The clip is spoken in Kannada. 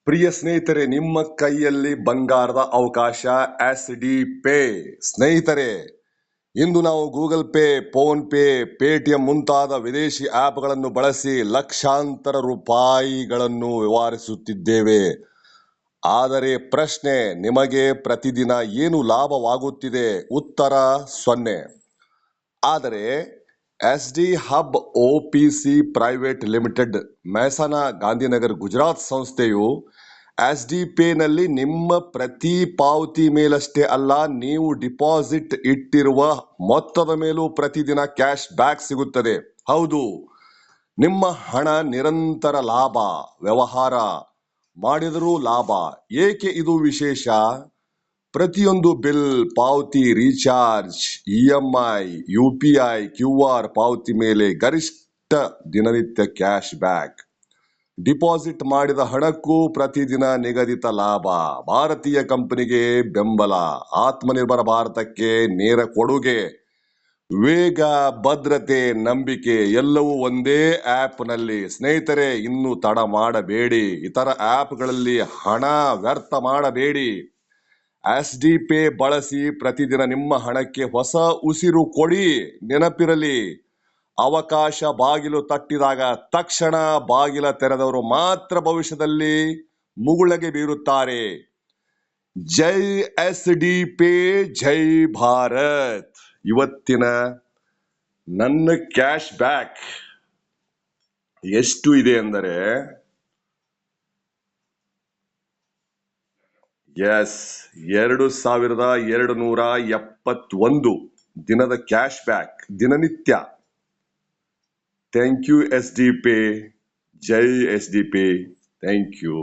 ಪ್ರಿಯ ಸ್ನೇಹಿತರೆ, ನಿಮ್ಮ ಕೈಯಲ್ಲಿ ಬಂಗಾರದ ಅವಕಾಶ SD ಪೇ. ಸ್ನೇಹಿತರೆ, ಇಂದು ನಾವು Google pay, phone pay, Paytm ಮುಂತಾದ ವಿದೇಶಿ ಆಪ್ಗಳನ್ನು ಬಳಸಿ ಲಕ್ಷಾಂತರ ರೂಪಾಯಿಗಳನ್ನು ವ್ಯವಹರಿಸುತ್ತಿದ್ದೇವೆ. ಆದರೆ ಪ್ರಶ್ನೆ, ನಿಮಗೆ ಪ್ರತಿದಿನ ಏನು ಲಾಭವಾಗುತ್ತಿದೆ? ಉತ್ತರ 0. ಆದರೆ SD hub OPC private limited, Mehsana, Gandhinagar, Gujarat ಸಂಸ್ಥೆಯು SD ಪೇ ನಲ್ಲಿ ನಿಮ್ಮ ಪ್ರತಿ ಪಾವತಿ ಮೇಲಷ್ಟೇ ಅಲ್ಲ, ನೀವು ಡಿಪಾಸಿಟ್ ಇಟ್ಟಿರುವ ಮೊತ್ತದ ಮೇಲೂ ಪ್ರತಿದಿನ ಕ್ಯಾಶ್ ಬ್ಯಾಕ್ ಸಿಗುತ್ತದೆ. ಹೌದು, ನಿಮ್ಮ ಹಣ ನಿರಂತರ ಲಾಭ. ವ್ಯವಹಾರ ಮಾಡಿದರೂ ಲಾಭ. ಏಕೆ ಇದು ವಿಶೇಷ? ಪ್ರತಿಯೊಂದು ಬಿಲ್, ಪಾವತಿ, ರೀಚಾರ್ಜ್, EMI, UPI, QR ಪಾವತಿ ಮೇಲೆ ಗರಿಷ್ಠ ದಿನನಿತ್ಯ ಕ್ಯಾಶ್ ಬ್ಯಾಕ್. ಡಿಪಾಸಿಟ್ ಮಾಡಿದ ಹಣಕ್ಕೂ ಪ್ರತಿದಿನ ನಿಗದಿತ ಲಾಭ. ಭಾರತೀಯ ಕಂಪನಿಗೆ ಬೆಂಬಲ. ಆತ್ಮನಿರ್ಭರ ಭಾರತಕ್ಕೆ ನೇರ ಕೊಡುಗೆ. ವೇಗ, ಭದ್ರತೆ, ನಂಬಿಕೆ ಎಲ್ಲವೂ ಒಂದೇ ಆಪ್ ನಲ್ಲಿ. ಸ್ನೇಹಿತರೆ, ಇನ್ನು ತಡ ಮಾಡಬೇಡಿ. ಇತರ ಆಪ್ಗಳಲ್ಲಿ ಹಣ ವ್ಯರ್ಥ ಮಾಡಬೇಡಿ. SD ಪೇ ಬಳಸಿ ಪ್ರತಿದಿನ ನಿಮ್ಮ ಹಣಕ್ಕೆ ಹೊಸ ಉಸಿರು ಕೊಡಿ. ನೆನಪಿರಲಿ, ಅವಕಾಶ ಬಾಗಿಲು ತಟ್ಟಿದಾಗ ತಕ್ಷಣ ಬಾಗಿಲ ತೆರೆದವರು ಮಾತ್ರ ಭವಿಷ್ಯದಲ್ಲಿ ಮುಗುಳಗೆ ಬೀರುತ್ತಾರೆ. ಜೈ SD ಪೇ, ಜೈ ಭಾರತ್. ಇವತ್ತಿನ ನನ್ನ ಕ್ಯಾಶ್ ಬ್ಯಾಕ್ ಎಷ್ಟು ಇದೆ ಅಂದರೆ, 2271 ದಿನದ ಕ್ಯಾಶ್ ಬ್ಯಾಕ್ ದಿನನಿತ್ಯ. Thank you SD pay. ಜೈ SD ಪೇ. Thank you.